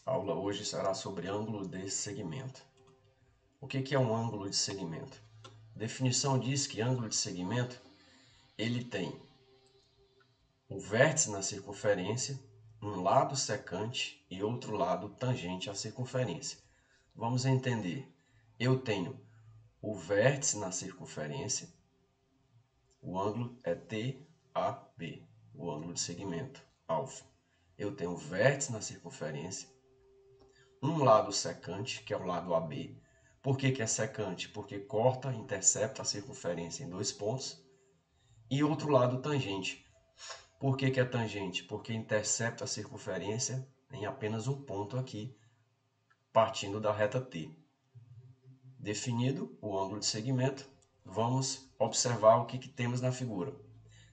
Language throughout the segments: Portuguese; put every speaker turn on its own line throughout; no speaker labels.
A aula hoje será sobre ângulo de segmento. O que é um ângulo de segmento? A definição diz que ângulo de segmento ele tem o vértice na circunferência, um lado secante e outro lado tangente à circunferência. Vamos entender. Eu tenho o vértice na circunferência, o ângulo é TAB, o ângulo de segmento, alfa. Eu tenho o vértice na circunferência, um lado secante, que é o lado AB. Por que é secante? Porque corta, intercepta a circunferência em dois pontos. E outro lado tangente. Por que é tangente? Porque intercepta a circunferência em apenas um ponto aqui, partindo da reta T. Definido o ângulo de segmento, vamos observar o que temos na figura.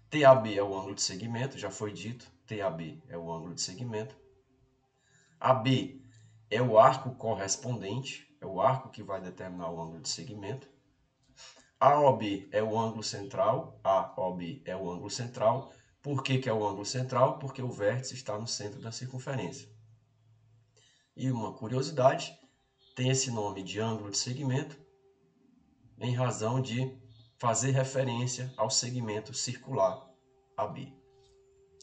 TAB é o ângulo de segmento, já foi dito, TAB é o ângulo de segmento. AB é o arco correspondente, é o arco que vai determinar o ângulo de segmento. AOB é o ângulo central, AOB é o ângulo central. Por que é o ângulo central? Porque o vértice está no centro da circunferência. E uma curiosidade, tem esse nome de ângulo de segmento em razão de fazer referência ao segmento circular AB.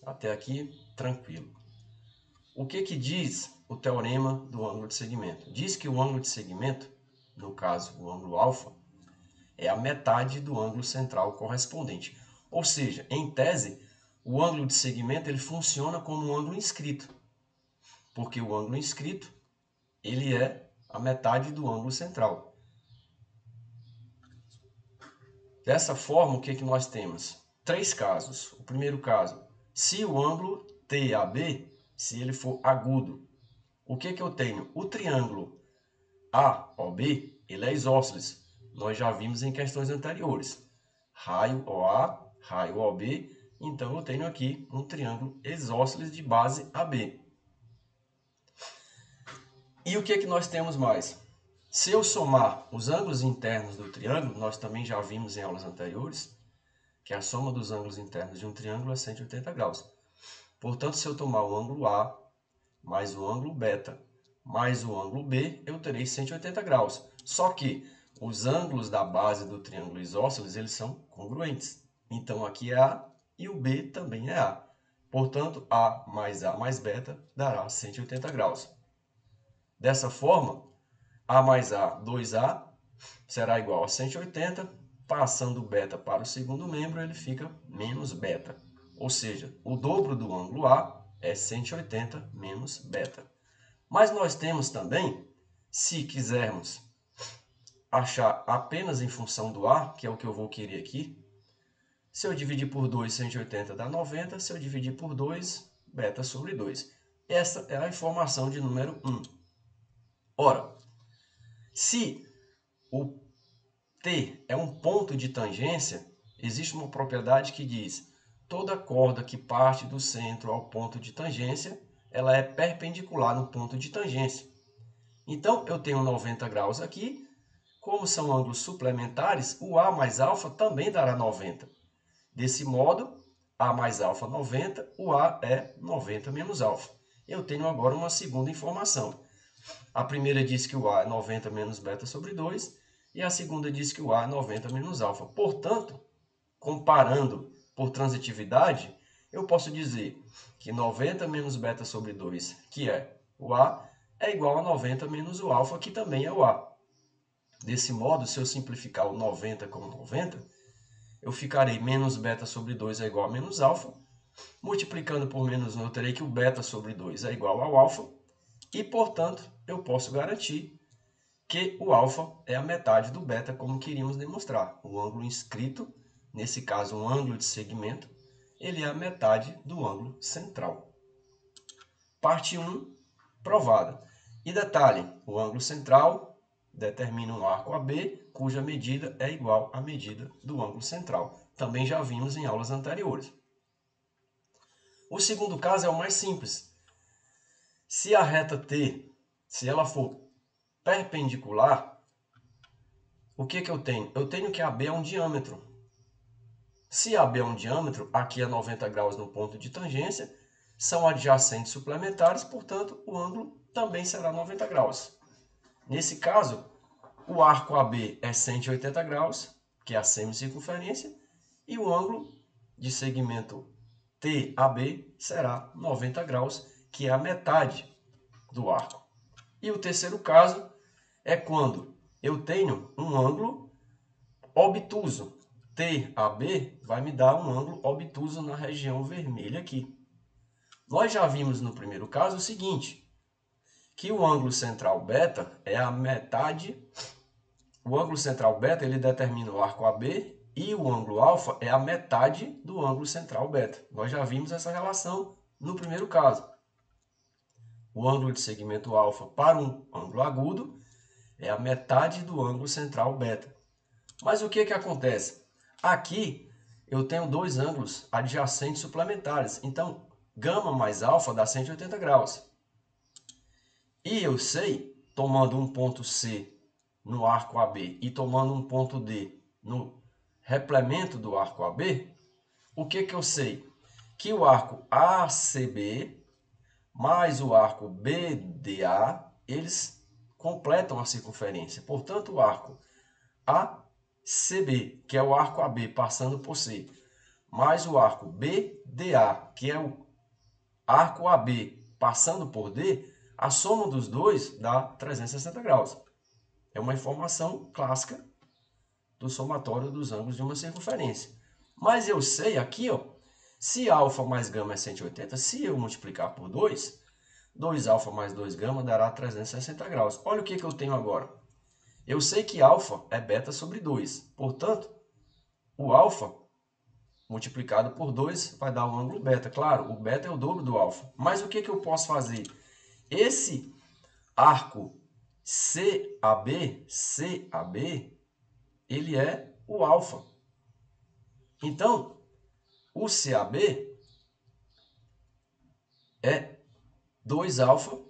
Até aqui, tranquilo. O que diz o teorema do ângulo de segmento? Diz que o ângulo de segmento, no caso o ângulo alfa, é a metade do ângulo central correspondente. Ou seja, em tese, o ângulo de segmento ele funciona como um ângulo inscrito, porque o ângulo inscrito ele é a metade do ângulo central. Dessa forma, o que nós temos? Três casos. O primeiro caso, se o ângulo TAB, se ele for agudo, o que eu tenho? O triângulo AOB, ele é isósceles. Nós já vimos em questões anteriores. Raio OA, raio OB, então eu tenho aqui um triângulo isósceles de base AB. E o que nós temos mais? Se eu somar os ângulos internos do triângulo, nós também já vimos em aulas anteriores, que a soma dos ângulos internos de um triângulo é 180 graus. Portanto, se eu tomar o ângulo A mais o ângulo beta mais o ângulo B, eu terei 180 graus. Só que os ângulos da base do triângulo isósceles, eles são congruentes. Então, aqui é A e o B também é A. Portanto, A mais beta dará 180 graus. Dessa forma, A mais A, 2A, será igual a 180. Passando o beta para o segundo membro, ele fica menos beta. Ou seja, o dobro do ângulo A é 180 menos beta. Mas nós temos também, se quisermos achar apenas em função do A, que é o que eu vou querer aqui, se eu dividir por 2, 180 dá 90. Se eu dividir por 2, beta sobre 2. Essa é a informação de número 1. Ora, se o T é um ponto de tangência, existe uma propriedade que diz toda corda que parte do centro ao ponto de tangência, ela é perpendicular no ponto de tangência. Então, eu tenho 90 graus aqui. Como são ângulos suplementares, o A mais alfa também dará 90. Desse modo, A mais alfa 90, o A é 90 menos alfa. Eu tenho agora uma segunda informação. A primeira diz que o A é 90 menos beta sobre 2, e a segunda diz que o A é 90 menos alfa. Portanto, comparando por transitividade, eu posso dizer que 90 menos beta sobre 2, que é o A, é igual a 90 menos o alfa, que também é o A. Desse modo, se eu simplificar o 90 com 90, eu ficarei menos beta sobre 2 é igual a menos alfa. Multiplicando por menos 1, eu terei que o beta sobre 2 é igual ao alfa. E, portanto, eu posso garantir que o alfa é a metade do beta, como queríamos demonstrar. O ângulo inscrito, nesse caso um ângulo de segmento, ele é a metade do ângulo central. Parte 1, provada. E detalhe, o ângulo central determina um arco AB, cuja medida é igual à medida do ângulo central. Também já vimos em aulas anteriores. O segundo caso é o mais simples. Se a reta T, se ela for perpendicular, o que eu tenho? Eu tenho que AB é um diâmetro. Se AB é um diâmetro, aqui é 90 graus no ponto de tangência, são adjacentes suplementares, portanto, o ângulo também será 90 graus. Nesse caso, o arco AB é 180 graus, que é a semicircunferência, e o ângulo de segmento TAB será 90 graus, que é a metade do arco. E o terceiro caso é quando eu tenho um ângulo obtuso. TAB vai me dar um ângulo obtuso na região vermelha aqui. Nós já vimos no primeiro caso o seguinte, que o ângulo central beta é a metade. O ângulo central beta ele determina o arco AB e o ângulo alfa é a metade do ângulo central beta. Nós já vimos essa relação no primeiro caso. O ângulo de segmento alfa para um ângulo agudo é a metade do ângulo central beta. Mas o que acontece? Aqui eu tenho dois ângulos adjacentes suplementares. Então, gama mais alfa dá 180 graus. E eu sei, tomando um ponto C no arco AB e tomando um ponto D no replemento do arco AB, o que eu sei? Que o arco ACB mais o arco BDA, eles completam a circunferência. Portanto, o arco ACB, que é o arco AB passando por C, mais o arco BDA, que é o arco AB passando por D, a soma dos dois dá 360 graus. É uma informação clássica do somatório dos ângulos de uma circunferência. Mas eu sei aqui, ó, se alfa mais gama é 180, se eu multiplicar por 2, 2α mais 2 gama dará 360 graus. Olha o que eu tenho agora. Eu sei que alfa é beta sobre 2. Portanto, o alfa multiplicado por 2 vai dar o ângulo beta. Claro, o beta é o dobro do alfa. Mas o que eu posso fazer? Esse arco CAB, ele é o alfa. Então, o CAB é 2α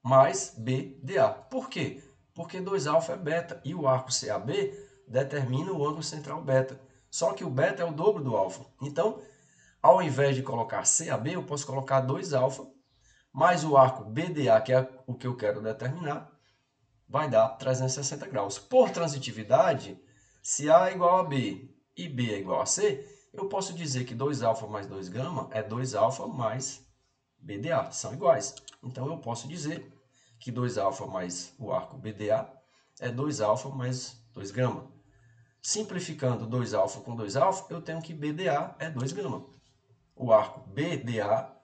mais BDA. Por quê? Porque 2α é beta e o arco CAB determina o ângulo central beta. Só que o beta é o dobro do alfa. Então, ao invés de colocar CAB, eu posso colocar 2α mais o arco BDA, que é o que eu quero determinar, vai dar 360 graus. Por transitividade, se A é igual a B e B é igual a C, eu posso dizer que 2α mais 2 gama é 2α mais BDA, são iguais. Então, eu posso dizer que 2α mais o arco BDA é 2α mais 2 gama. Simplificando 2α com 2α, eu tenho que BDA é 2 gama. O arco BDA,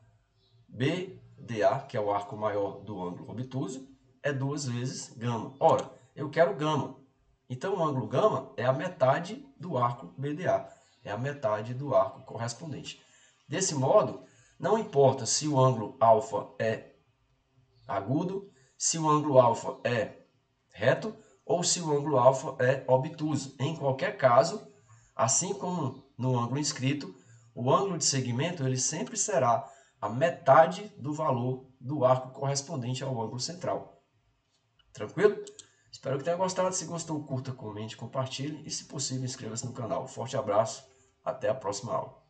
que é o arco maior do ângulo obtuso, é 2 vezes gama. Ora, eu quero gama. Então, o ângulo gama é a metade do arco BDA. É a metade do arco correspondente. Desse modo, não importa se o ângulo alfa é agudo, se o ângulo alfa é reto ou se o ângulo alfa é obtuso. Em qualquer caso, assim como no ângulo inscrito, o ângulo de segmento ele sempre será a metade do valor do arco correspondente ao ângulo central. Tranquilo? Espero que tenha gostado. Se gostou, curta, comente, compartilhe e, se possível, inscreva-se no canal. Forte abraço, até a próxima aula.